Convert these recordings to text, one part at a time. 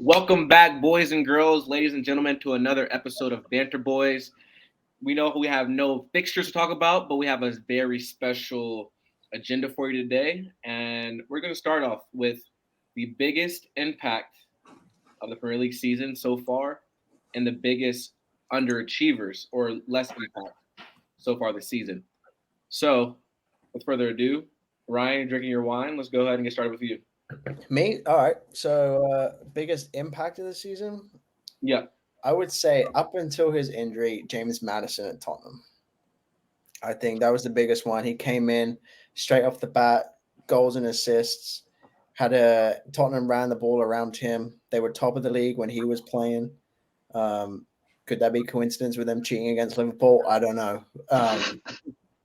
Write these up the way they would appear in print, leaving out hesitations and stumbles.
Welcome back, boys and girls, ladies and gentlemen, to another episode of Banter Boys. We know we have no fixtures to talk about, but we have a very special agenda for you today. And we're going to start off with the biggest impact of the Premier League season so far and the biggest underachievers or less impact so far this season. So, with further ado, Ryan, drinking your wine, let's go ahead and get started with you. Me? All right. So, biggest impact of the season? Yeah. I would say up until his injury, James Madison at Tottenham. I think that was the biggest one. He came in straight off the bat, goals and assists. Tottenham ran the ball around him. They were top of the league when he was playing. Um, could that be coincidence with them cheating against Liverpool? I don't know.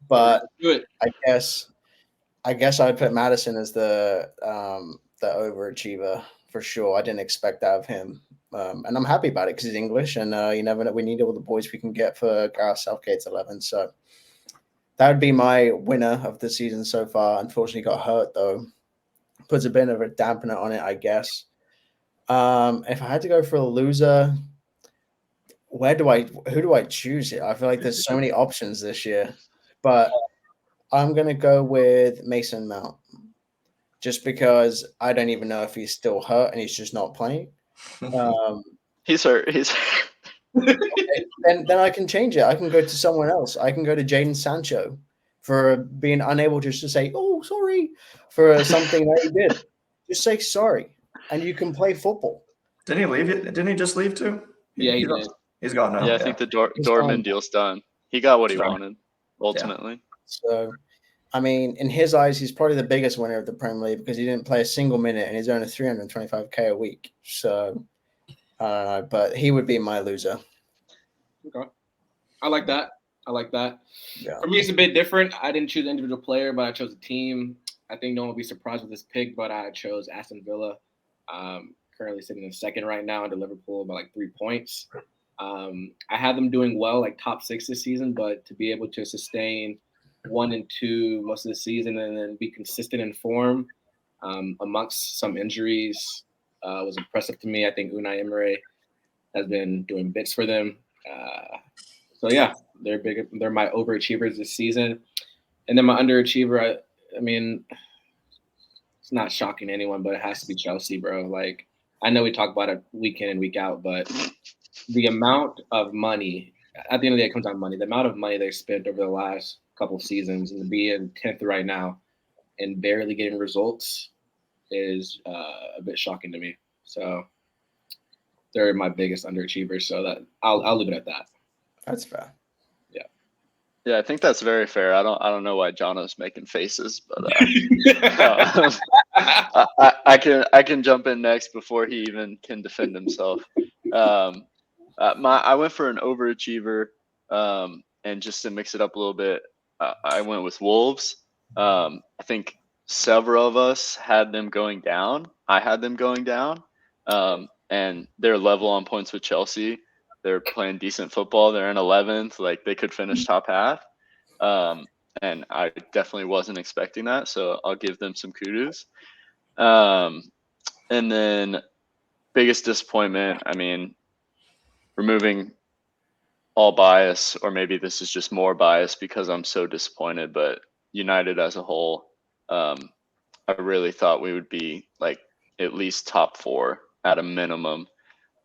But Do it. I guess I'd put Madison as the overachiever for sure. I didn't expect that of him, and I'm happy about it because he's English, and you never know. We need all the boys we can get for Gareth Southgate's 11. So that would be my winner of the season so far. Unfortunately, got hurt though. Puts a bit of a dampener on it, I guess. If I had to go for a loser, who do I choose here? I feel like there's so many options this year, but I'm gonna go with Mason Mount just because I don't even know if he's still hurt and he's just not playing. Um, He's hurt. then I can change it. I can go to someone else. I can go to Jaden Sancho for being unable just to say, "Oh, sorry," for something that he did. Just say sorry, and you can play football. Didn't he leave? Didn't he just leave too? Yeah, he did. He's gone now. Yeah, I think the He's Dortmund gone. deal's done. He got what he Right. wanted, ultimately. So, I mean, in his eyes, he's probably the biggest winner of the Premier League because he didn't play a single minute and he's earning 325k a week. So, I don't know, but he would be my loser. Okay. I like that. I like that. Yeah. For me, it's a bit different. I didn't choose an individual player, but I chose a team. I think no one will be surprised with this pick, but I chose Aston Villa. Currently sitting in second right now under Liverpool by like 3 points. I had them doing well, like top six this season, but to be able to sustain 1 and 2 most of the season and then be consistent in form amongst some injuries was impressive to me. I think Unai Emery has been doing bits for them. So yeah, they're big. They're my overachievers this season, and then my underachiever. I mean, it's not shocking to anyone, but it has to be Chelsea, bro. Like I know we talk about it week in and week out, but the amount of money at the end of the day it comes down to money. The amount of money they spent over the last couple of seasons and to be in 10th right now and barely getting results is a bit shocking to me. So they're my biggest underachievers. So that I'll leave it at that. That's fair. Yeah, I think that's very fair. I don't know why Jono's making faces, but I can jump in next before he even can defend himself. I went for an overachiever, and just to mix it up a little bit, I went with Wolves. I think several of us had them going down. I had them going down, and they're level on points with Chelsea. They're playing decent football. They're in 11th. Like they could finish top half. And I definitely wasn't expecting that. So I'll give them some kudos. And then biggest disappointment, I mean, removing all bias, or maybe this is just more bias because I'm so disappointed, but United as a whole, I really thought we would be like at least top 4 at a minimum.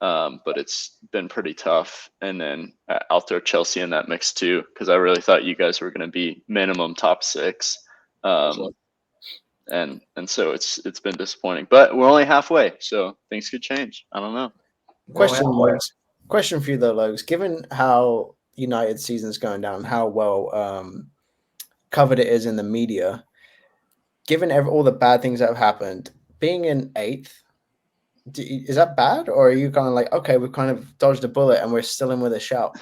But it's been pretty tough. And then I'll throw Chelsea in that mix too, because I really thought you guys were going to be minimum top 6. And so it's been disappointing, but we're only halfway, so things could change. I don't know. Question for you though, Logs. Given how United season's going down, how well covered it is in the media, given all the bad things that have happened, being in 8th. Is that bad, or are you kind of like, okay, we've kind of dodged a bullet and we're still in with a shout?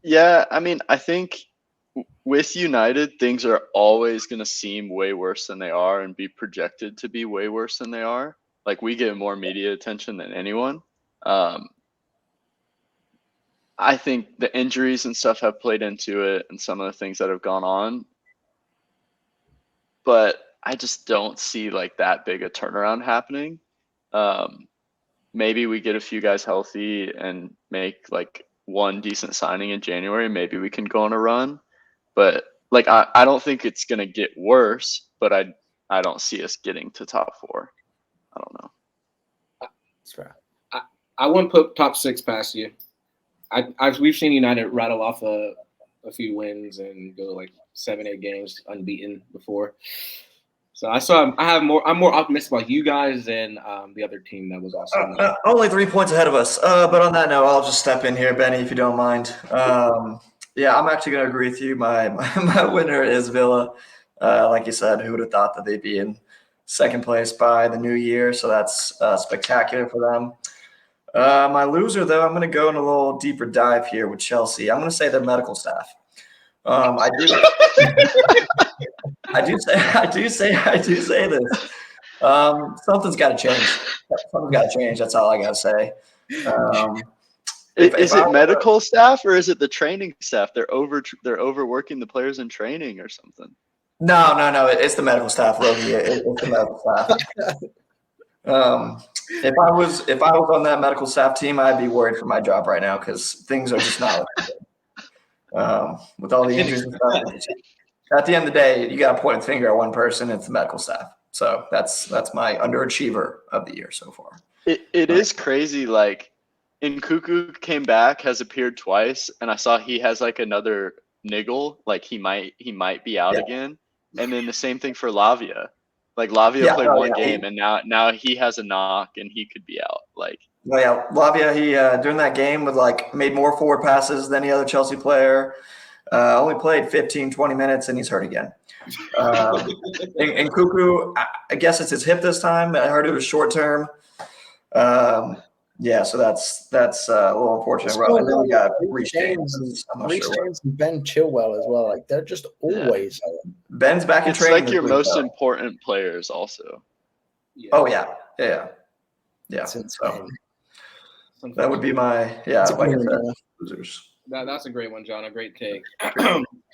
Yeah, I mean, I think with United, things are always going to seem way worse than they are and be projected to be way worse than they are. Like we get more media attention than anyone. I think the injuries and stuff have played into it and some of the things that have gone on. But I just don't see like that big a turnaround happening. maybe we get a few guys healthy and make like one decent signing in January. Maybe we can go on a run. But like I don't think it's gonna get worse, but I don't see us getting to top 4. I don't know. That's fair. I wouldn't put top 6 past you. We've seen United rattle off a few wins and go like 7-8 games unbeaten before. So I'm more optimistic about you guys than the other team that was also Only 3 points ahead of us. But on that note, I'll just step in here, Benny, if you don't mind. Yeah, I'm actually going to agree with you. My winner is Villa. Like you said, who would have thought that they'd be in second place by the new year? So that's spectacular for them. My loser, though, I'm going to go in a little deeper dive here with Chelsea. I'm going to say their medical staff. I do say this. Something's got to change. Something's got to change. That's all I got to say. Is it medical staff or is it the training staff? They're overworking the players in training or something. No. It's the medical staff, Logie. It's the medical staff. If I was on that medical staff team, I'd be worried for my job right now because things are just not looking good. With all the injuries and stuff. At the end of the day, you got to point a finger at one person. It's the medical staff. So that's my underachiever of the year so far. It is crazy. Like, Nkuku came back, has appeared twice, and I saw he has like another niggle. Like he might be out again. And then the same thing for Lavia. Like Lavia played one game, and now he has a knock, and he could be out. Like, Lavia, he during that game was like made more forward passes than any other Chelsea player. Only played 15, 20 minutes, and he's hurt again. And Nkuku, I guess it's his hip this time. I heard it was short term. Yeah, so that's a little unfortunate. And then we got Reece James and Ben Chilwell as well. Like they're just always. Ben's back in training. It's like your most important players, also. Yeah. Oh yeah. So that would be my losers. That's a great one, John. A great take.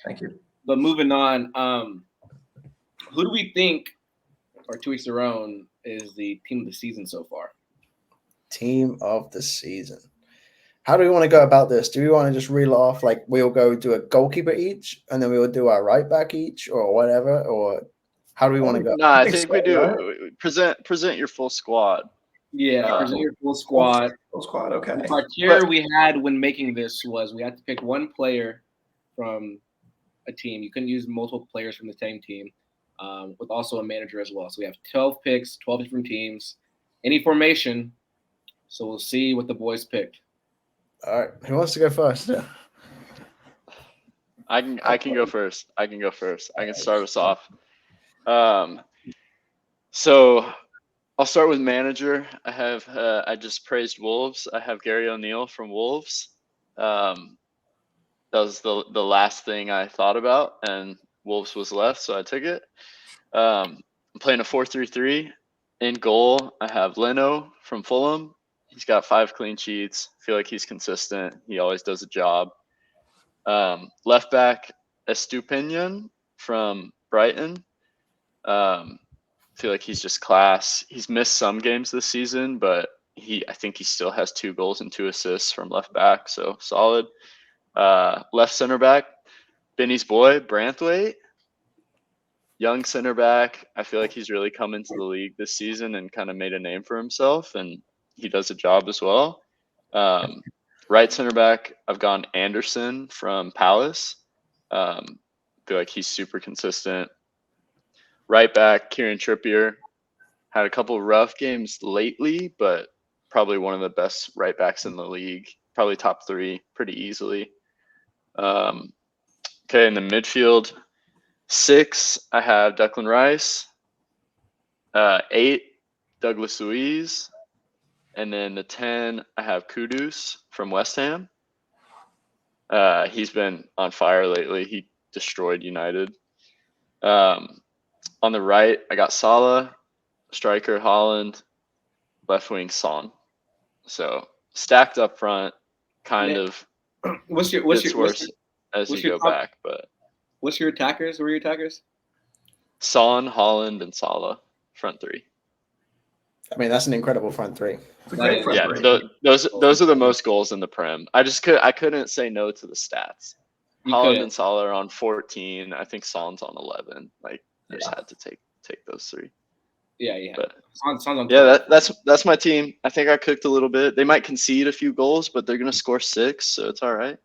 Thank you. But moving on, who do we think, or to each their own, is the team of the season so far? Team of the season. How do we want to go about this? Do we want to just reel off like we'll go do a goalkeeper each, and then we will do our right back each, or whatever? Or how do we want to go? No, I think we do present your full squad. Yeah, present your full squad. Full squad, okay. The criteria we had when making this was we had to pick one player from a team. You couldn't use multiple players from the same team, with also a manager as well. So we have 12 picks, 12 different teams, any formation. So we'll see what the boys picked. All right, who wants to go first? I can go first. I can start us off. So I'll start with manager. I have I just praised Wolves. I have Gary O'Neill from Wolves. That was the last thing I thought about, and Wolves was left, so I took it. I'm playing a 4-3-3. In goal, I have Leno from Fulham. He's got 5 clean sheets. I feel like he's consistent. He always does a job. Left back, Estupinian from Brighton. Feel like he's just class. He's missed some games this season, but I think he still has 2 goals and 2 assists from left back, so solid. Left center back, Benny's boy, Branthwaite. Young center back. I feel like he's really come into the league this season and kind of made a name for himself, and he does a job as well. Right center back, I've gone Anderson from Palace. Feel like he's super consistent. Right back, Kieran Trippier. Had a couple rough games lately, but probably one of the best right backs in the league. Probably top 3 pretty easily. Okay, in the midfield, 6, I have Declan Rice. 8, Douglas Luiz. And then the 10, I have Kudus from West Ham. He's been on fire lately. He destroyed United. On the right, I got Salah, striker Holland, left wing Son. So stacked up front, kind of. What's your as you go back, but what's your attackers? Who are your attackers? Son, Holland, and Salah, front 3. I mean, that's an incredible front three. It's a great front Yeah, three. those are the most goals in the Prem. I couldn't say no to the stats. You Holland could. and Salah are on 14. I think Son's on 11. Like, I just Yeah. had to take those three. Yeah. But Sounds on yeah, that's my team. I think I cooked a little bit. They might concede a few goals, but they're gonna score 6, so it's all right.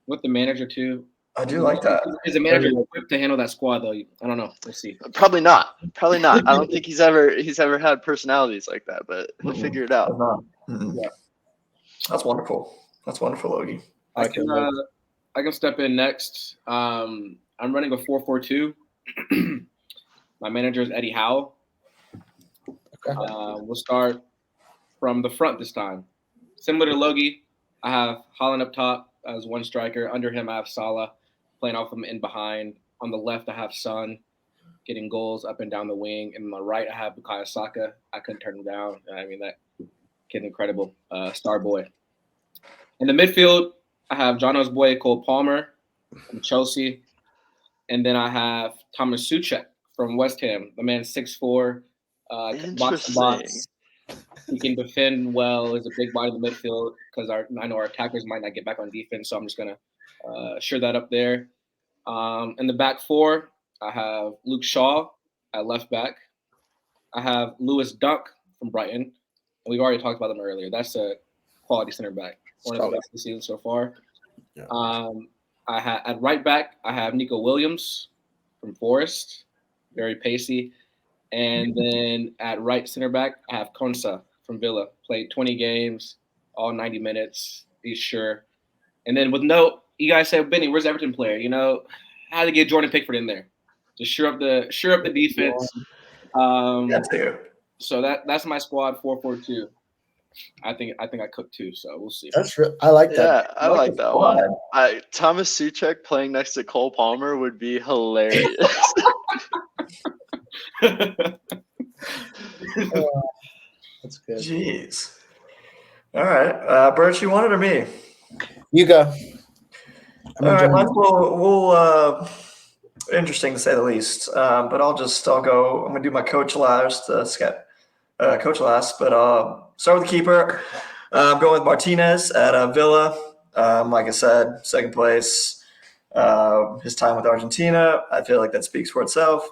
with the manager too. I do like that. Is the manager equipped to handle that squad though? I don't know. We'll see. Probably not. I don't think he's ever had personalities like that, but he'll Mm-mm. figure it out. Does not. Mm-mm. Yeah. That's wonderful. That's wonderful, Logie. I can step in next. I'm running a 4-4-2. My manager is Eddie Howe. Okay. We'll start from the front this time. Similar to Logie, I have Holland up top as one striker. Under him, I have Salah playing off him in behind. On the left, I have Son getting goals up and down the wing. And on the right, I have Bukayo Saka. I couldn't turn him down. I mean, that kid's incredible. Star boy. In the midfield, I have Jono's boy, Cole Palmer from Chelsea. And then I have Thomas Suchek from West Ham. The man's 6'4", box to box. He can defend well. He's a big body in the midfield because I know our attackers might not get back on defense, so I'm just going to shore that up there. In the back four, I have Luke Shaw at left back. I have Lewis Dunk from Brighton. We've already talked about them earlier. That's a quality center back. One of the best this season so far. Yeah. At right back, I have Nico Williams from Forest, very pacey. And then at right center back, I have Konsa from Villa. Played 20 games, all 90 minutes. He's sure. And then you guys said, Benny, where's the Everton player? How to get Jordan Pickford in there to shore up the defense. So that's my squad 4-4-2. I think I cooked too, so we'll see. I like that. Yeah, I like that one. Thomas Suchek playing next to Cole Palmer would be hilarious. That's good. Jeez. All right. Bert, you want it or me? You go. All right. We'll interesting to say the least. But I'll go. I'm gonna do my coach last. Coach last, but start with the keeper. I'm going with Martinez at Villa. Like I said, second place. His time with Argentina, I feel like that speaks for itself.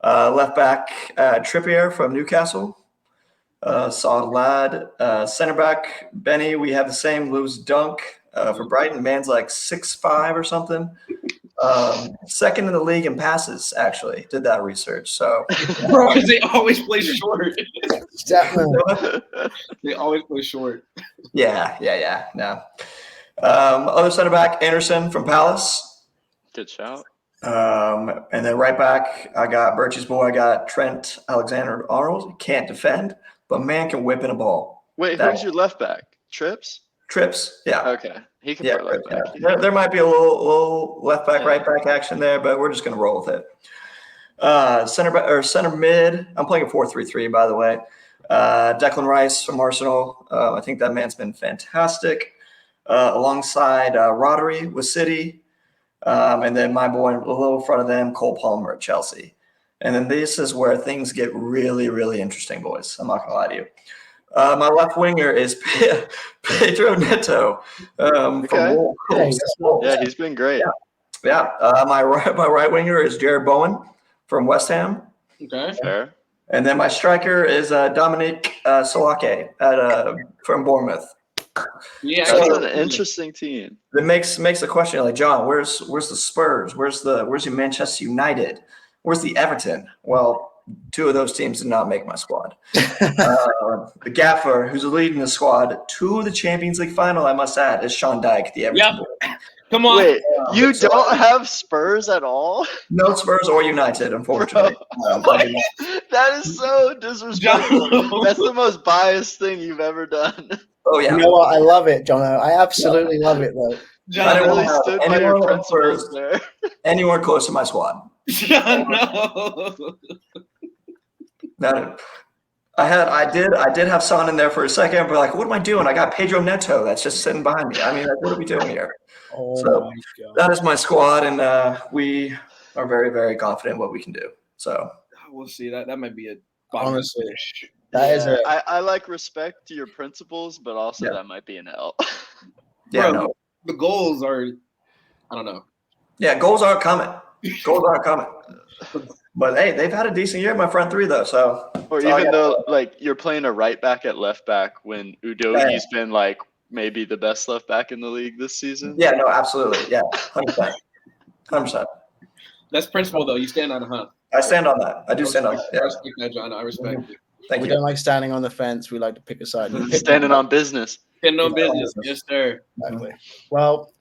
Left back, Trippier from Newcastle. Solid lad. Center back, Benny. We have the same. Lewis Dunk for Brighton. The man's like 6'5" or something. Second in the league in passes, actually. Did that research. So because they always play short. Definitely. They always play short. Yeah. No. Other center back, Anderson from Palace. Good shout. And then right back, I got Birchie's boy. I got Trent Alexander-Arnold. Can't defend, but man can whip in a ball. Wait, who's your left back? Trips, yeah. Okay, he can play left back. Yeah. There might be a little left back, right back action there, but we're just gonna roll with it. Center mid. I'm playing a 4-3-3, by the way. Declan Rice from Arsenal. I think that man's been fantastic. Alongside Rodri with City. And then my boy a little in front of them, Cole Palmer at Chelsea. And then this is where things get really, really interesting, boys. I'm not going to lie to you. My left winger is Pedro Neto from Wolves. Yeah, he's been great. Yeah. My right winger is Jared Bowen from West Ham. Okay. Fair. And then my striker is Dominic Solake from Bournemouth. Yeah, that's an interesting team. That makes the question like, John, where's the Spurs? Where's your Manchester United? Where's the Everton? Well, two of those teams did not make my squad. The gaffer, who's leading the squad to the Champions League final, I must add, is Sean Dyke, the Everton boy. Come on. Wait, you don't have Spurs at all? No Spurs or United, unfortunately. That is so disrespectful. That's the most biased thing you've ever done. Oh, yeah. You know what? I love it, Jono. I absolutely love it, though. John really stood by your principles there. Anyone close to my squad. No. No. I did have Son in there for a second, but like, what am I doing? I got Pedro Neto that's just sitting behind me. I mean, like, what are we doing here? So that is my squad, and we are very, very confident what we can do. So we'll see. That might be bottom Honestly, finish. that is I like respect to your principles, but also that might be an L. Yeah, Bro, no. the goals are, I don't know. Yeah, goals aren't coming. Goals aren't coming. But hey, they've had a decent year, my front three though. So Or so even though like you're playing a right back at left back when Udogi's been like maybe the best left back in the league this season. yeah, no, absolutely, yeah, 100%, 100%. That's principle though. You stand on it, huh? I stand on that. I do stand on I that. respect that, John. I respect it. Thank we you. don't like standing on the fence. We like to pick a side. You pick Standing on business. Stand on business. Yes, sir. Exactly. Well,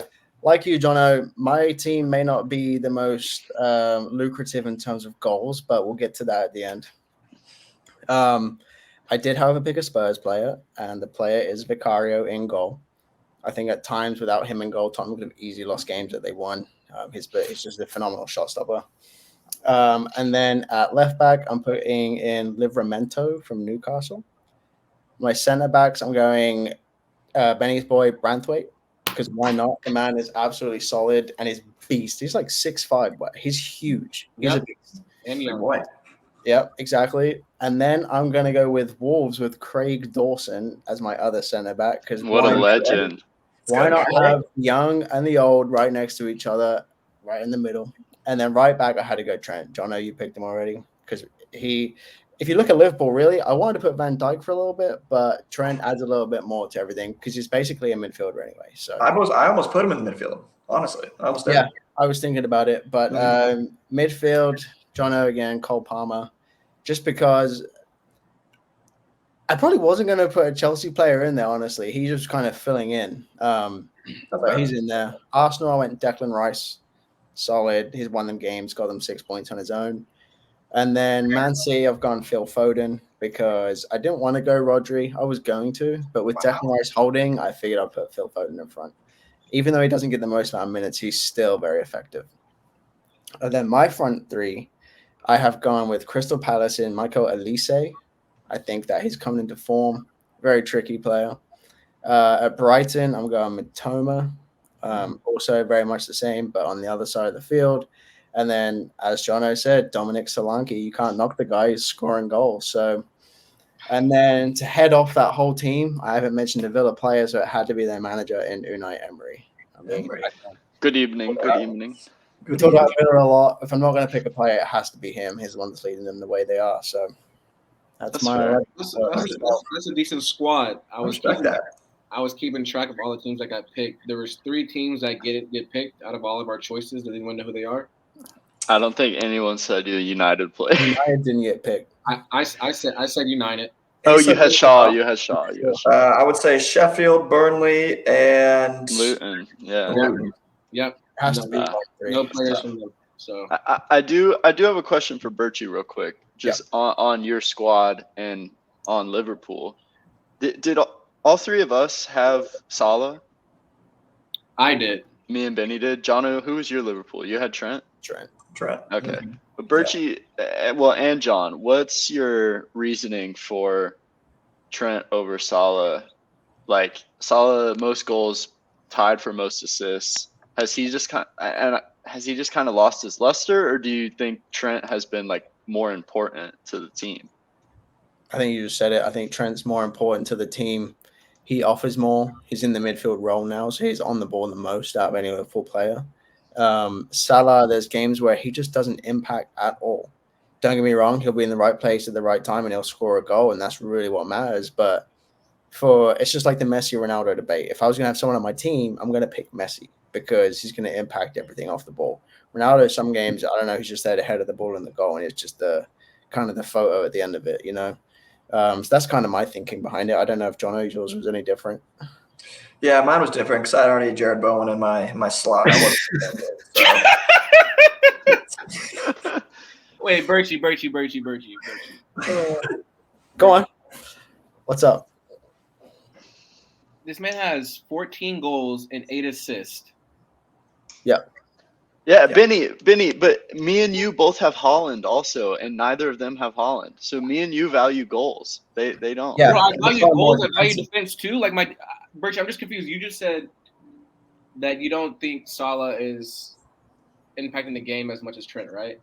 like you, Jono, my team may not be the most lucrative in terms of goals, but we'll get to that at the end. I did, however, pick a Spurs player, and the player is Vicario in goal. I think at times without him in goal, Tottenham would have easily lost games that they won. He's just a phenomenal shot stopper. And then at left back, I'm putting in Livramento from Newcastle. My centre backs, I'm going Benny's boy Branthwaite, because why not? The man is absolutely solid and he's beast. He's like 6'5", but he's huge. He's a beast. And Good young. boy. Yep, exactly. And then I'm going to go with Wolves with Craig Dawson as my other centre back. Because What a legend. why not have young and the old right next to each other, right in the middle? And then right back, I had to go Trent. John, I know you picked him already because if you look at Liverpool, really, I wanted to put Van Dijk for a little bit, but Trent adds a little bit more to everything because he's basically a midfielder anyway. So I almost put him in the midfield. Honestly, I almost did. yeah, I was thinking about it, but midfield, Jono again, Cole Palmer, just because I probably wasn't going to put a Chelsea player in there. Honestly, he's just kind of filling in, but he's in there. Arsenal, I went Declan Rice, solid. He's won them games, got them 6 points on his own. And then Man City, I've gone Phil Foden because I didn't want to go Rodri. I was going to, but with Declan Rice holding, I figured I'd put Phil Foden in front. Even though he doesn't get the most amount of minutes, he's still very effective. And then my front three, I have gone with Crystal Palace in Michael Elise. I think that he's coming into form. Very tricky player. At Brighton, I'm going with Toma. Also very much the same, but on the other side of the field. And then, as Jono said, Dominic Solanke, you can't knock the guy who's scoring goals. So, and then to head off that whole team, I haven't mentioned the Villa players, so it had to be their manager in Unai Emery. Good evening. Good evening. We talk about Villa a lot. If I'm not going to pick a player, it has to be him. He's the one that's leading them the way they are. So that's my. fair. That's a decent squad. I was keeping track of all the teams that got picked. There was 3 teams that get picked out of all of our choices. Does anyone know who they are? I don't think anyone said you're a United player. United didn't get picked. I said United. Oh, you had Shaw. You had Shaw. I would say Sheffield, Burnley, and Luton. Yeah. Luton. Yep. Has to be no players from them. So I do have a question for Birchie real quick, just on your squad and on Liverpool. Did all 3 of us have Salah? I did. Me and Benny did. Jono, who was your Liverpool? You had Trent? Trent. Okay. But Birchie, and John, what's your reasoning for Trent over Salah? Like Salah, most goals, tied for most assists. Has he just kind of lost his luster, or do you think Trent has been like more important to the team? I think you just said it. I think Trent's more important to the team. He offers more. He's in the midfield role now, so he's on the ball the most out of any Liverpool player. Salah, there's games where he just doesn't impact at all. Don't get me wrong, he'll be in the right place at the right time and he'll score a goal, and that's really what matters. But it's just like the Messi Ronaldo debate. If I was going to have someone on my team, I'm going to pick Messi because he's going to impact everything off the ball. Ronaldo, some games, I don't know, he's just there to head of the ball in the goal, and it's just the kind of the photo at the end of it, you know. So that's kind of my thinking behind it. I don't know if yours was any different. Yeah, mine was different because I had already Jared Bowen in my slot. Wait, Birchie. Go on. What's up? This man has 14 goals and 8 assists. Yeah, Benny, but me and you both have Holland also, and neither of them have Holland. So me and you value goals. They don't. Yeah, bro, I value goals. I value defense too. Like Birchie, I'm just confused. You just said that you don't think Salah is impacting the game as much as Trent, right?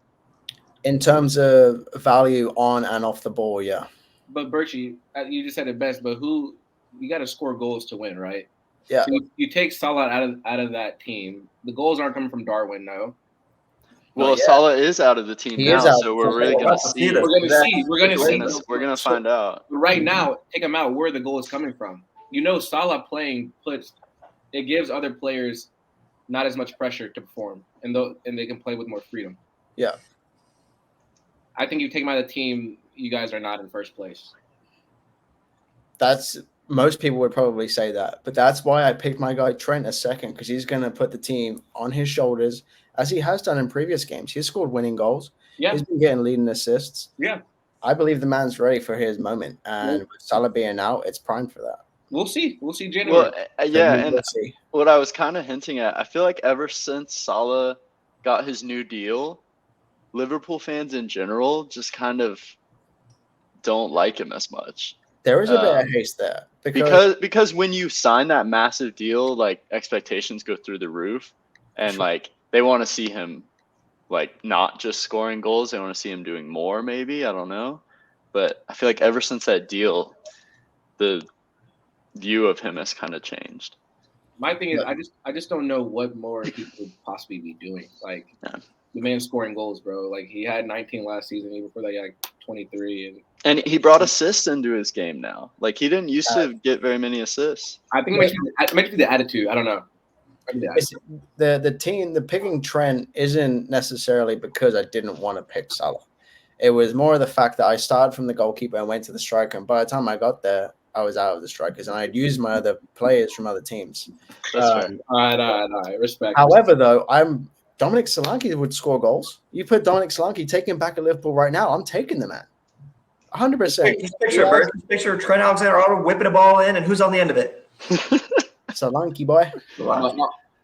In terms of value on and off the ball, yeah. But Birchie, you just said it best. But you got to score goals to win, right? Yeah. So you take Salah out of that team. The goals aren't coming from Darwin, no. Well, Not yet. Salah is out of the team He is now, out. so we're really We're gonna about to see. this We're gonna exact see. We're gonna see. situation. We're gonna find out. But right now, take him out. Where the goal is coming from? Salah playing it gives other players not as much pressure to perform, and they can play with more freedom. Yeah. I think you take him out of the team, you guys are not in first place. That's most people would probably say that, but that's why I picked my guy Trent a second, because he's going to put the team on his shoulders, as he has done in previous games. He's scored winning goals. Yeah. He's been getting leading assists. Yeah. I believe the man's ready for his moment, and with Salah being out, it's prime for that. We'll see. We'll see January. Well, yeah, So we and will see. what I was kind of hinting at, I feel like ever since Salah got his new deal, Liverpool fans in general just kind of don't like him as much. There is a bit of haste there Because when you sign that massive deal, like expectations go through the roof, and like they want to see him like not just scoring goals, they want to see him doing more. Maybe, I don't know, but I feel like ever since that deal, the view of him has kind of changed. My thing is, I just don't know what more he could possibly be doing. Like the man's scoring goals, bro. Like he had 19 last season. Even before that, he had like 23. And he brought assists into his game now. Like he didn't used to get very many assists. I think it might be the attitude. I don't know. The picking Trent isn't necessarily because I didn't want to pick Salah. It was more the fact that I started from the goalkeeper and went to the striker, and by the time I got there, I was out of the strikers, and I'd used my other players from other teams. That's fair. All right. Respect. However, though, Dominic Solanke would score goals. You put Dominic Solanke, take him back at Liverpool right now. I'm taking the man. 100%. Just picture Trent Alexander-Arnold whipping a ball in, and who's on the end of it? Solanke, boy.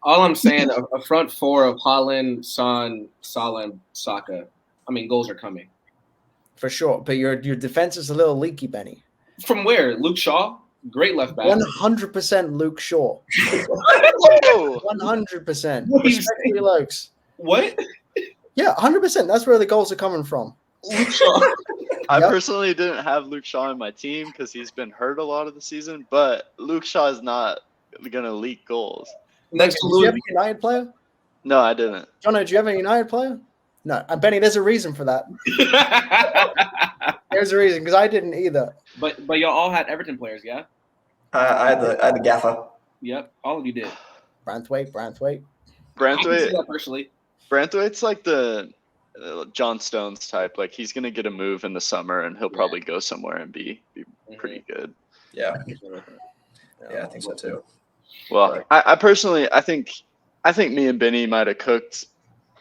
All I'm saying, a front four of Haaland, Son, Salah, and Saka. I mean, goals are coming. For sure. But your defense is a little leaky, Benny. From where? Luke Shaw? Great left back. 100% Luke Shaw. 100%. Respect your Lokes. What? Yeah, 100%. That's where the goals are coming from. Luke Shaw. I personally didn't have Luke Shaw in my team because he's been hurt a lot of the season, but Luke Shaw is not going to leak goals. Next to Did you have a United player? No, I didn't. Jono, do you have a United player? No. Benny, there's a reason for that. There's a reason, because I didn't either. But y'all all had Everton players, yeah? I had the Gaffa. Yep, all of you did. Branthwaite. I can see that personally. Branthwaite's like the John Stones type. Like he's gonna get a move in the summer, and he'll probably go somewhere and be pretty good. Yeah, I think so too. Well, I personally, I think me and Benny might have cooked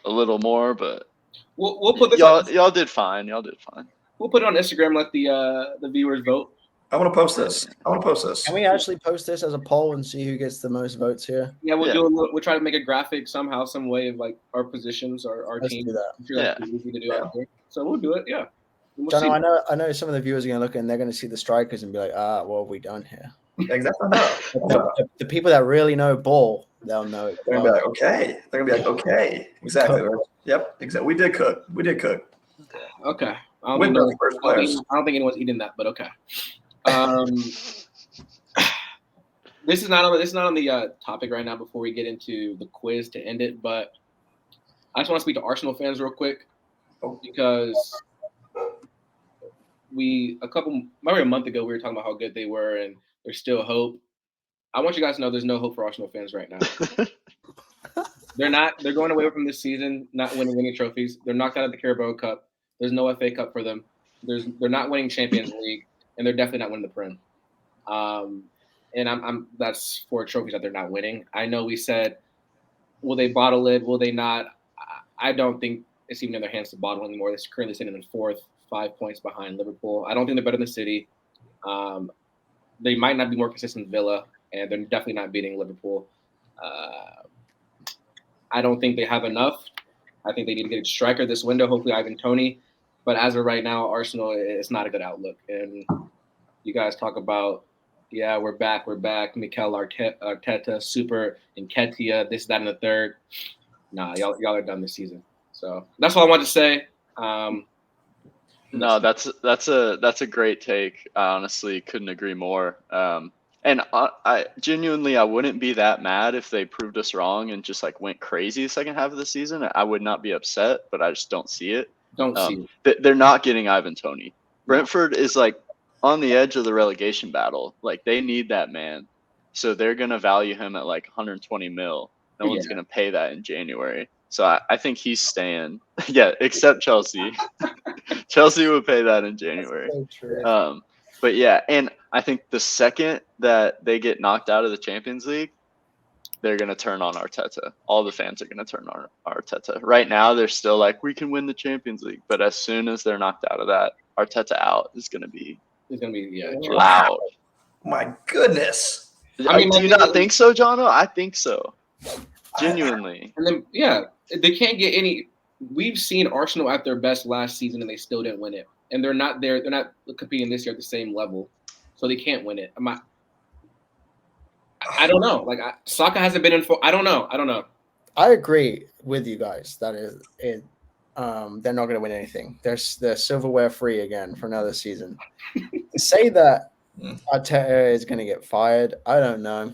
a little more, but we'll put this. Y'all did fine. We'll put it on Instagram. Let the viewers vote. I want to post this. Can we actually post this as a poll and see who gets the most votes here? Yeah, we'll try to make a graphic somehow, some way of like our positions, our Let's team. do that. I'm sure that's easy to do out here. So we'll do it. Yeah. We'll Jono, I know some of the viewers are going to look and they're going to see the strikers and be like, what have we done here? Exactly. The people that really know ball, they'll know it. They're gonna be like, okay. They're gonna be like, okay. Exactly. Yep. Exactly. We did cook. Okay. I With don't those first players. think anyone's eating that, but okay. This is not on the topic right now. Before we get into the quiz to end it, but I just want to speak to Arsenal fans real quick because maybe a month ago we were talking about how good they were and there's still hope. I want you guys to know there's no hope for Arsenal fans right now. They're going away from this season, not winning any trophies. They're knocked out of the Carabao Cup. There's no FA Cup for them. They're not winning Champions League, and they're definitely not winning the Prem. And that's 4 trophies that they're not winning. I know we said, will they bottle it? Will they not? I don't think it's even in their hands to bottle anymore. They're currently sitting in 4th, 5 points behind Liverpool. I don't think they're better than City. They might not be more consistent than Villa, and they're definitely not beating Liverpool. I don't think they have enough. I think they need to get a striker this window, hopefully Ivan Toney. But as of right now, Arsenal, it's not a good outlook. And you guys talk about, we're back. Mikel Arteta, Super, Nketiah, this, that, and the third. Nah, y'all are done this season. So that's all I wanted to say. No, that's a great take. I honestly couldn't agree more. And I genuinely, I wouldn't be that mad if they proved us wrong and just like went crazy the second half of the season. I would not be upset, but I just don't see it. Don't see it. They're not getting Ivan Toney. Brentford is like on the edge of the relegation battle. Like they need that man, so they're gonna value him at like 120 mil. No one's gonna pay that in January. So I think he's staying. Yeah, except Chelsea. Chelsea would pay that in January. So true. But yeah, and I think the second that they get knocked out of the Champions League, they're going to turn on Arteta. All the fans are going to turn on Arteta. Right now, they're still like, we can win the Champions League. But as soon as they're knocked out of that, Arteta out is going to be loud. My goodness. I mean, do you not think so, Jono? I think so. Genuinely. And then, they can't get any. We've seen Arsenal at their best last season, and they still didn't win it. And they're not there. They're not competing this year at the same level, so they can't win it. I don't know. Like Saka hasn't been in. I don't know. I agree with you guys that they're not going to win anything. They're silverware free again for another season. To say that Arteta is going to get fired, I don't know.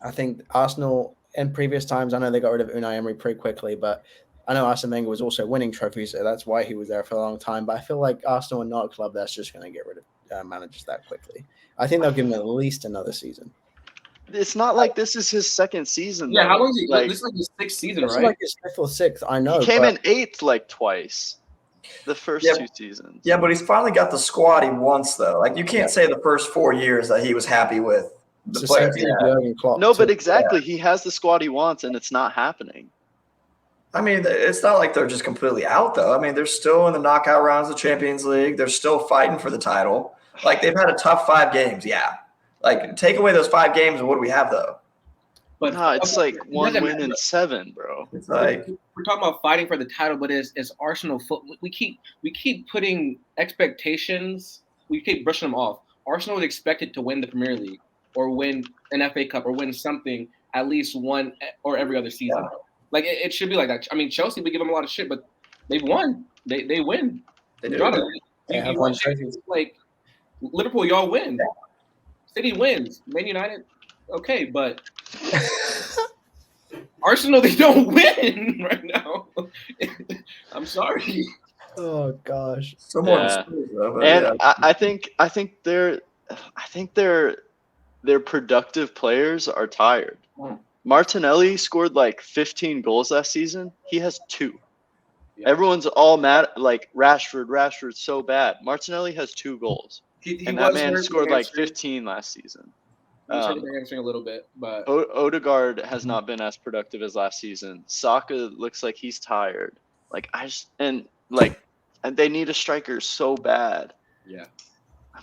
I think Arsenal in previous times, I know they got rid of Unai Emery pretty quickly, but I know Arsene Wenger was also winning trophies, so that's why he was there for a long time. But I feel like Arsenal are not a club that's just going to get rid of managers that quickly. I think they'll give him at least another season. It's not like this is his second season. Yeah, though. how long is he? Like, this is like his sixth season, It's right? like his fifth or sixth. I know. He came in eighth like twice. The first two seasons. Yeah, but he's finally got the squad he wants, though. Like you can't say the first 4 years that he was happy with the players. No, but exactly, he has the squad he wants, and it's not happening. I mean, it's not like they're just completely out, though. I mean, they're still in the knockout rounds of the Champions League. They're still fighting for the title. Like they've had a tough 5 games, yeah. Like take away those 5 games, and what do we have though? But no, it's like 1 win in 7, bro. It's like we're talking about fighting for the title, but is Arsenal foot? We keep putting expectations. We keep brushing them off. Arsenal is expected to win the Premier League or win an FA Cup or win something at least one or every other season. Yeah. Like it should be like that. I mean, Chelsea, we give them a lot of shit, but they've won. They win. They do. You won like Liverpool, y'all win. Yeah. City wins. Man United, okay, but Arsenal, they don't win right now. I'm sorry. Oh gosh. I think their productive players are tired. Martinelli scored like 15 goals last season. He has 2. Yeah. Everyone's all mad. Like Rashford's so bad. Martinelli has 2 goals. And that man scored like 15 last season. Answering a little bit, but Odegaard has not been as productive as last season. Saka looks like he's tired. And they need a striker so bad. Yeah.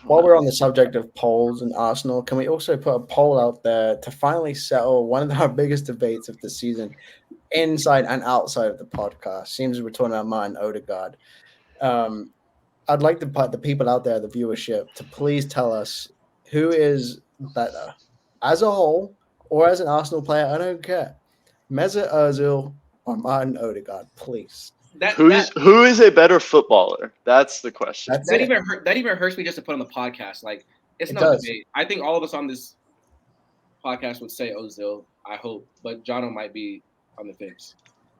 While we're on the subject of polls and Arsenal, can we also put a poll out there to finally settle one of our biggest debates of the season, inside and outside of the podcast? Seems we're talking about mine, Odegaard. I'd like to put the people out there, the viewership, to please tell us who is better, as a whole or as an Arsenal player. I don't care. Mesut Ozil or Martin Odegaard, please. Who is a better footballer? That's the question. That even hurts me just to put on the podcast. Like it's no debate. I think all of us on this podcast would say Ozil. I hope, but Jono might be on the fence.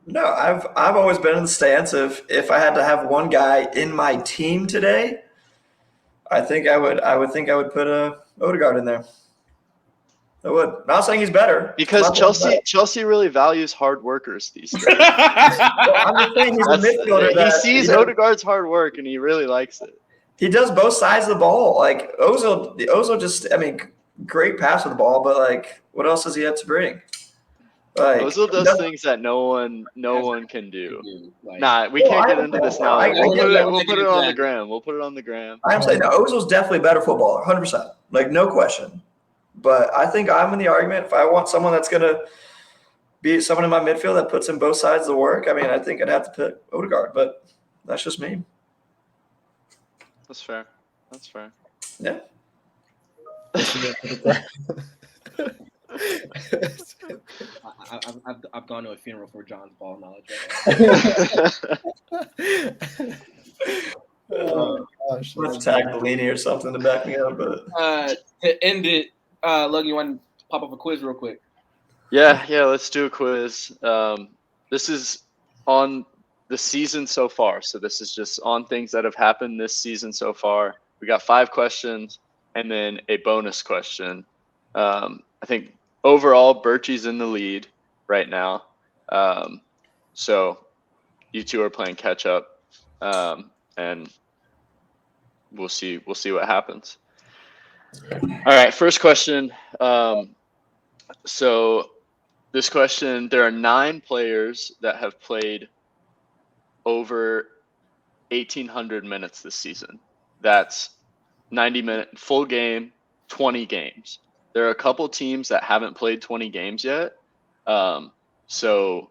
No, I've always been in the stance of if I had to have one guy in my team today, I think I would put Odegaard in there. I would. Not saying he's better. Because Chelsea really values hard workers these days. I'm just saying he's a midfielder. He sees Odegaard's hard work and he really likes it. He does both sides of the ball. Like Ozil just, I mean, great pass with the ball, but like, what else does he have to bring? Like, Ozil does things that no one can do. Like, we can't get into this now. We'll put it on the gram. We'll put it on the gram. I'm saying no, Ozil's definitely a better footballer, 100%. Like, no question. But I think I'm in the argument. If I want someone that's going to be someone in my midfield that puts in both sides of the work, I mean, I think I'd have to pick Odegaard. But that's just me. That's fair. I've gone to a funeral for John's ball knowledge. Oh, gosh. Let's tag Bellini or something to back me up. But To end it, Logan, you want to pop up a quiz real quick? Yeah, let's do a quiz. This is on the season so far. So this is just on things that have happened this season so far. We got 5 questions and then a bonus question. I think overall, Birchie's in the lead right now. So you two are playing catch up, and we'll see what happens. All right, first question. So this question, there are 9 players that have played over 1,800 minutes this season. That's 90-minute full game, 20 games. There are a couple teams that haven't played 20 games yet. So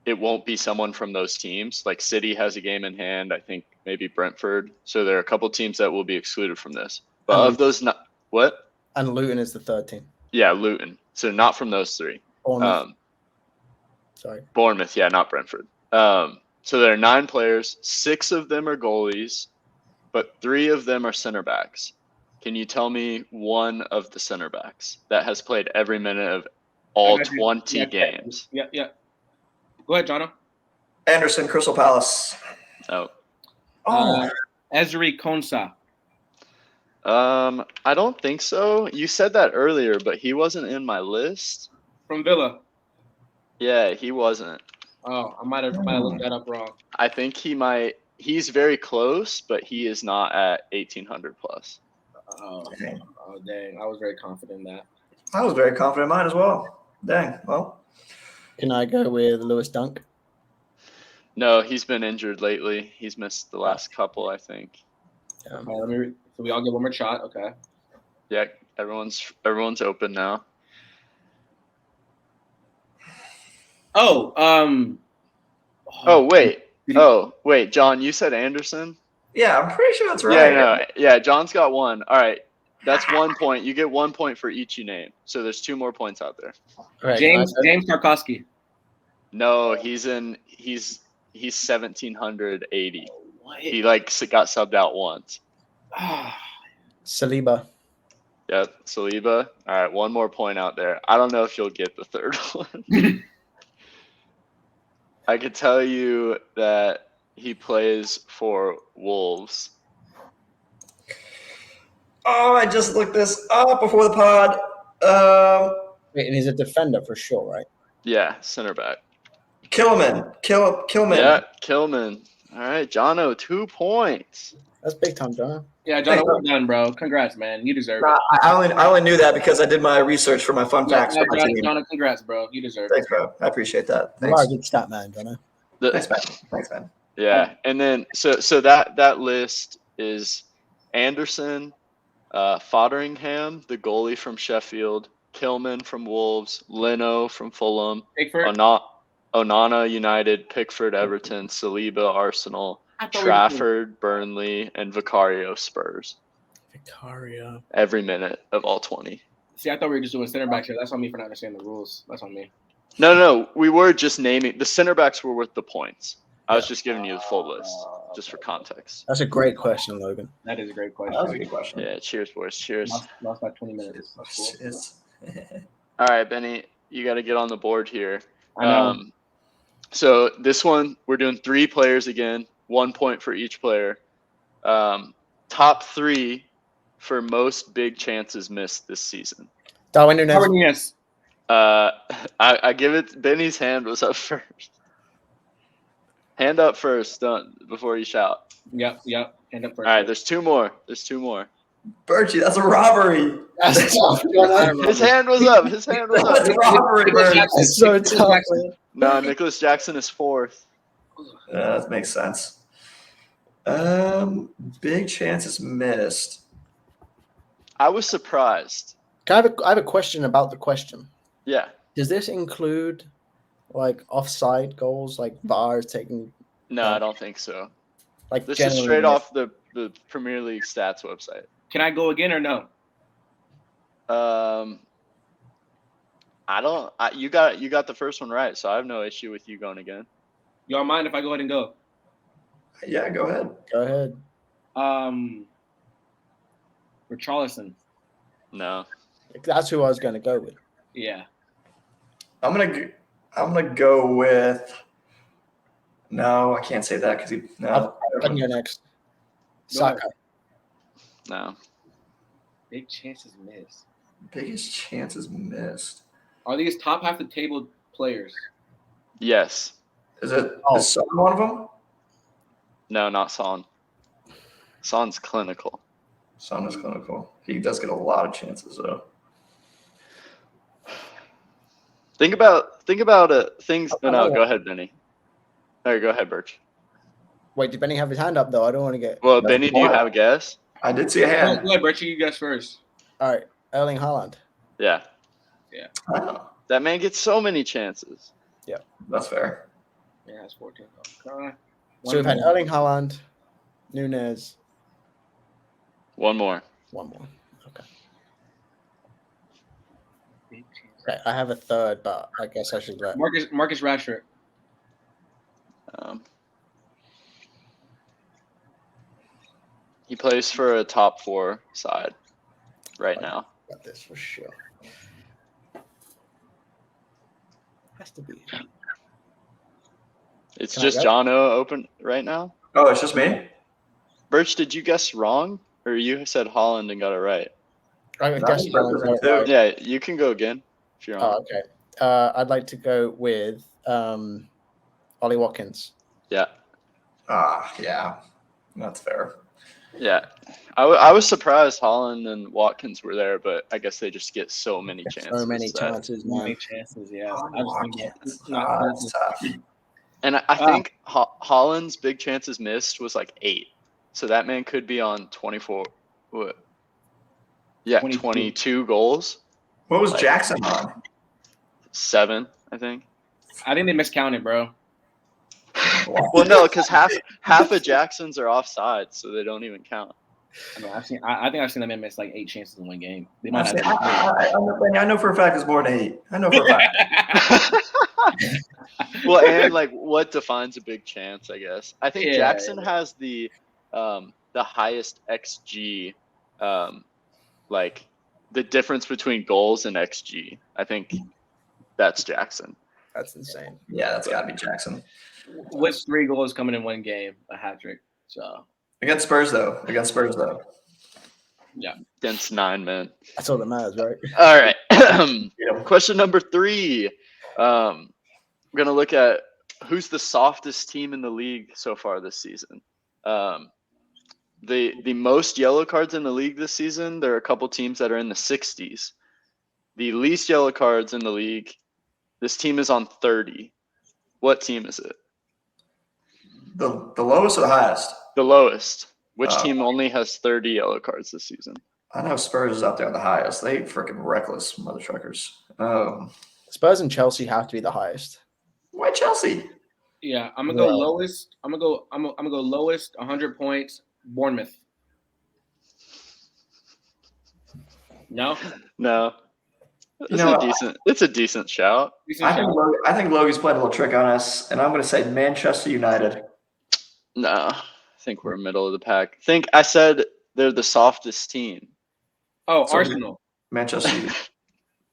it won't be someone from those teams. Like City has a game in hand, I think maybe Brentford. So there are a couple teams that will be excluded from this. But of those, what? And Luton is the third team. Yeah, Luton. So not from those 3. Bournemouth. Bournemouth, yeah, not Brentford. So there are 9 players. 6 of them are goalies, but 3 of them are center backs. Can you tell me one of the center backs that has played every minute of all 20 games? Yeah. Go ahead, Jono. Anderson, Crystal Palace. Oh. Ezri Konsa. I don't think so. You said that earlier, but he wasn't in my list. From Villa. Yeah, he wasn't. Oh, I might have looked that up wrong. I think he might. He's very close, but he is not at 1,800 plus. Oh, dang. I was very confident in that. I was very confident in mine as well. Dang. Well. Can I go with Lewis Dunk? No, he's been injured lately. He's missed the last couple, I think. Okay, so we all get one more shot. Okay. Yeah, everyone's open now. Oh, wait, John, you said Anderson? Yeah, I'm pretty sure that's right. Yeah, John's got 1. All right, that's 1 point. You get 1 point for each you name. So there's 2 more points out there. Right, James Tarkowski. No, he's 1,780. What? He got subbed out once. Saliba. Yep, Saliba. All right, 1 more point out there. I don't know if you'll get the 3rd one. I could tell you that he plays for Wolves. Oh, I just looked this up before the pod. Wait, and he's a defender for sure, right? Yeah, center back. Killman. Yeah, Killman. All right, Jono, 2 points. That's big time, John. Yeah, John, well done, bro. Congrats, man. You deserve it. I only knew that because I did my research for my fun facts. For my team. John, congrats, bro. You deserve Thanks, it. bro. I appreciate that. You are a good stat man, John. Thanks, man. Yeah, and then so that list is Anderson, Fodderingham, the goalie from Sheffield, Killman from Wolves, Leno from Fulham, Pickford. Onana United, Pickford Everton, Saliba Arsenal, Trafford Burnley, and Vicario Spurs. Vicario. Every minute of all 20. See, I thought we were just doing center backs here. That's on me for not understanding the rules. That's on me. No, we were just naming the center backs were worth the points. I was just giving you the full list, just for context. That's a great question, Logan. That is a great question. That was a good question. Yeah, cheers, boys. Cheers. Lost by 20 minutes. That's cool. All right, Benny, you got to get on the board here. I know. So this one, we're doing 3 players again, 1 point for each player. Top 3 for most big chances missed this season. Darwin Núñez. Yes. I give it. Benny's hand was up first. Hand up first, before you shout. Yep. Hand up first. All right, there's 2 more. Birchie, that's a robbery. That's tough. His hand was up. That's a robbery, Birchie. That's so tough. No, Nicholas Jackson is 4th. That makes sense. Big chances missed. I was surprised. I have a question about the question. Yeah. Does this include like offside goals, like VAR taking? No, I don't think so. Like this is straight off the Premier League stats website. Can I go again or no? You got the first one right, so I have no issue with you going again. Y'all mind if I go ahead and go? Yeah, go ahead. Go ahead. Richarlison. No. That's who I was going to go with. Yeah. I'm gonna go with. No, I can't say that because he. No. I can go next. Go ahead. Saka. No. Big chances missed. Biggest chances missed. Are these top half the table players? Yes. Is it? Oh. Is Son one of them? No, not Son. Son's clinical. Son is clinical. He does get a lot of chances though. Think about things. No, go ahead, Benny. All right, go ahead, Birch. Wait, did Benny have his hand up though? I don't want to get. Well, That's Benny, do you fine. have a guess? I did see a Go hand. ahead, Richie. You guys first. All right, Erling Haaland. Yeah. Oh, That man gets so many chances. that's fair. Yeah, it's 14. So we've had Erling Haaland, Nunez. One more. One more. Okay. Okay, I have a third, but I guess I should let. Marcus Rashford. He plays for a top 4 side right now. Got this for sure. Has to be. It's Can I just go? John O open right now. Oh, it's just me. Birch, did you guess wrong, or you said Holland and got it right? I guess That's Haaland got it too. right. Yeah, you can go again if you're on. Oh, okay. I'd like to go with Ollie Watkins. Yeah, Yeah, that's fair. yeah. I was surprised Holland and Watkins were there, but I guess they just get so many chances. So many that- chances, man. Many chances, yeah. Oh, I just think Watkins. it's not That's tough. And I think Holland's big chances missed was like 8. So that man could be on 24. What? Yeah, 22 goals. What was Like- Jackson on? 7, I think. I think they miscounted, bro. Well, no, because half of Jackson's are offside, so they don't even count. I mean, I think I've seen that man miss like 8 chances in one game. They might I, have. I know for a fact it's more than 8. I know for a fact. Well, and like what defines a big chance, I guess. I think Yeah, Jackson has the highest XG, like the difference between goals and XG. I think that's Jackson. That's insane. Yeah, that's got to be Jackson. With 3 goals coming in one game, a hat trick. So Against Spurs, though. Against 9 men. That's all that matters, right? All right. Yeah. Question number 3. We're gonna look at who's the softest team in the league so far this season. The most yellow cards in the league this season, there are a couple teams that are in the 60s. The least yellow cards in the league, this team is on 30. What team is it? The lowest or the highest? The lowest. Which Oh. team only has 30 yellow cards this season? I know Spurs is up there on the highest. They freaking reckless mother truckers. Spurs and Chelsea have to be the highest. Why Chelsea? yeah, I'm gonna go Yeah. lowest. I'm gonna go lowest, 100 points. Bournemouth. No. No. You know, It's a decent shout. I think Logan's played a little trick on us, and I'm going to say Manchester United. No, I think we're middle of the pack. I said they're the softest team. Oh, So- Arsenal. Manchester United.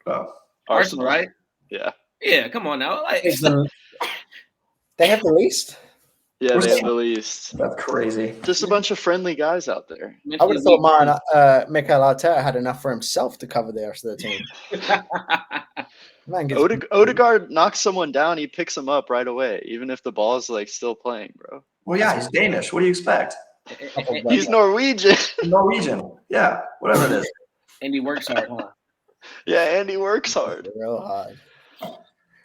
Oh, Arsenal, right? Yeah. Yeah, come on now. Like, They have the least. Yeah, Where's they have the- the least. that's crazy. Just a bunch of friendly guys out there. I would have thought mine, Mikel Arteta had enough for himself to cover the rest of the team. Man gets Odegaard knocks someone down, he picks them up right away, even if the ball's like still playing, bro. Well, yeah, he's Danish. What do you expect? He's Norwegian. Norwegian. Yeah, whatever it is. And he works hard, huh? Yeah, and he works hard. real hard.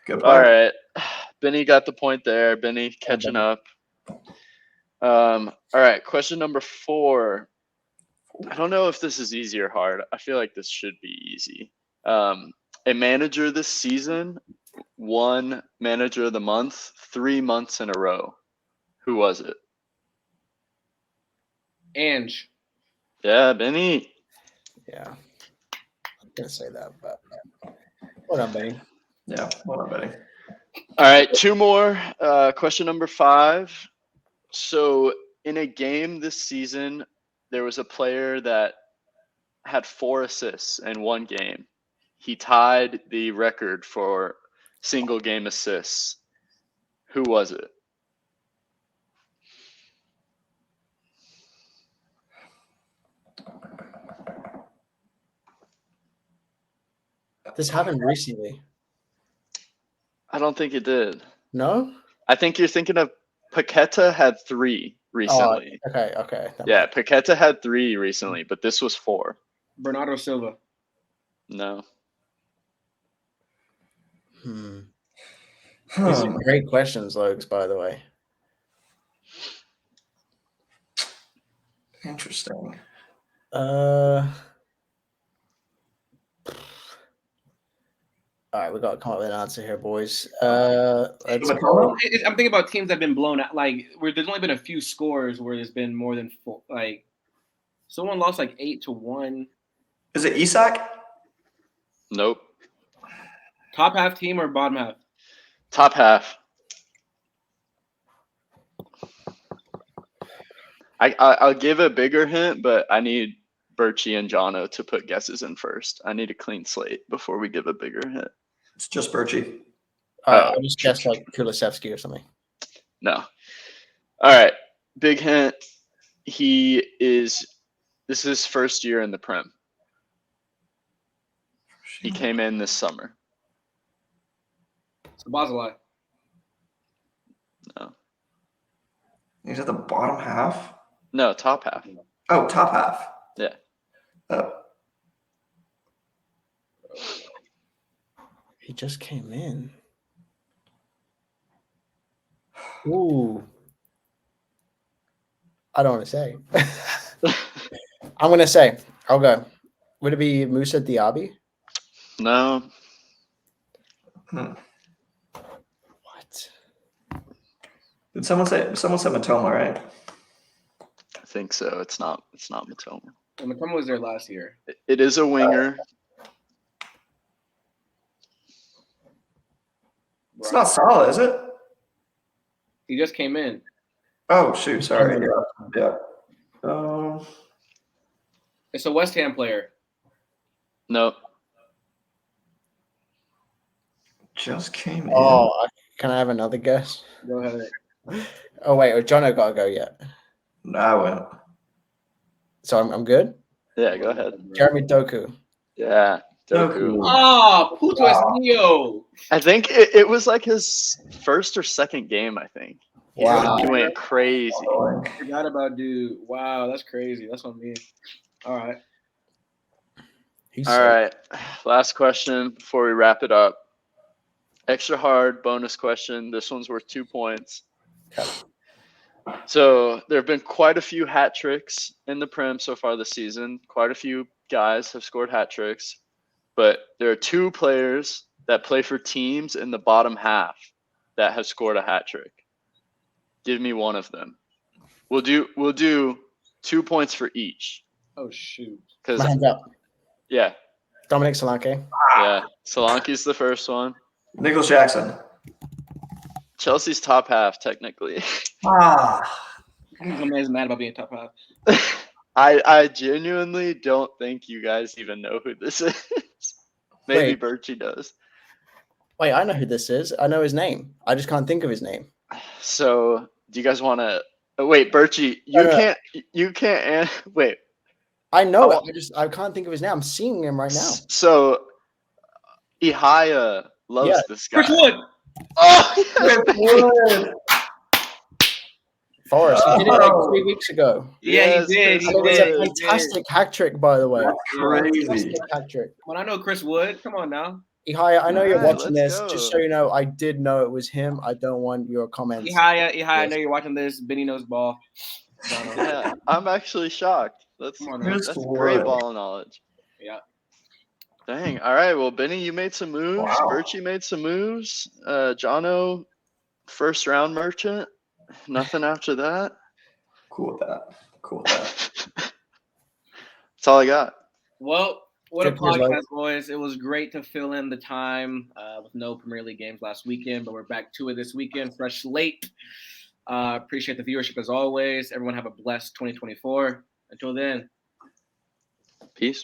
Good point. All right. Benny got the point there. Benny catching up. All right, question number 4. I don't know if this is easy or hard. I feel like this should be easy. A manager this season won Manager of the Month 3 months in a row. Who was it? Ange. Yeah, Benny. Yeah. I'm going to say that, but. What up, Benny? Yeah, what am I betting? All right, two more. Question number 5. So, in a game this season, there was a player that had 4 assists in one game. He tied the record for single game assists. Who was it? This happened recently. I don't think it did. No? I think you're thinking of Paqueta had 3 recently. Okay. Yeah, Paqueta had 3 recently, but this was 4. Bernardo Silva. No. These are great questions, Lokes, by the way. Interesting. All right, we got to come up with an answer here, boys. Let's go. I'm thinking about teams that have been blown out. Like, where there's only been a few scores where there's been more than 4. Like, someone lost like 8-1. Is it Isak? Nope. Top half team or bottom half? Top half. I'll give a bigger hint, but I need Birchie and Jono to put guesses in first. I need a clean slate before we give a bigger hint. It's just Birchie. All right, I'll just guess like Kulusevski or something. No. All right. Big hint. This is his first year in the Prem. He came in this summer. So Bazelai. No. He's at the bottom half? No, top half. Oh, top half. Yeah. Oh. He just came in. Ooh. I don't want to say. I'm going to say. I'll go. Would it be Musa Diaby? No. Hmm. What? Did someone said Matoma, right? I think so. It's not Matoma. Well, Matoma was there last year. It is a winger. It's not Salah, is it? He just came in. Oh shoot, sorry. Yeah. It's a West Ham player. No. Just came in. Oh, can I have another guess? Go ahead. Oh, wait. Jono got to go yet. No, I went. So I'm good? Yeah, go ahead. Jeremy Doku. Yeah. Doku. Doku. Oh, Puto Esquillo. I think it was like his first or second game, I think. Wow. He went crazy. I forgot about dude. Wow, that's crazy. That's on me. All right. All right. Last question before we wrap it up. Extra hard bonus question. This one's worth 2 points. Okay. So there have been quite a few hat tricks in the Prem so far this season. Quite a few guys have scored hat tricks. But there are 2 players that play for teams in the bottom half that have scored a hat trick. Give me one of them. We'll do 2 points for each. Oh shoot. My hands up. Yeah. Dominic Solanke. Yeah. Solanke's the first one. Nicholas Jackson. Chelsea's top half, technically. Ah. My man's mad about being top half. I genuinely don't think you guys even know who this is. Maybe Wait. Birchie does. Wait, I know who this is. I know his name. I just can't think of his name. So, do you guys want to? Wait, Birchie, you can't. Wait. I know it. I can't think of his name. I'm seeing him right now. So, Ihaya loves this guy. Chris Wood. Oh, Forrest. He did it like 3 weeks ago. Yeah, he did. And it was a fantastic hat trick, by the way. That's crazy. Fantastic hat trick. When I know Chris Wood, come on now. Ihaya, I know you're Alright, watching let's this. go. Just so you know, I did know it was him. I don't want your comments. Ihaya, I know you're watching this. Benny knows ball. Yeah, I'm actually shocked. That's Come on now. that's great ball knowledge. Yeah. Dang. All right. Well, Benny, you made some moves. Wow. Birchie made some moves. Jono, first round merchant. Nothing after that. Cool with that. That's all I got. Well, What a Good quiz, podcast, boys. It was great to fill in the time with no Premier League games last weekend, but we're back to it this weekend, fresh slate. Appreciate the viewership as always. Everyone have a blessed 2024. Until then. Peace.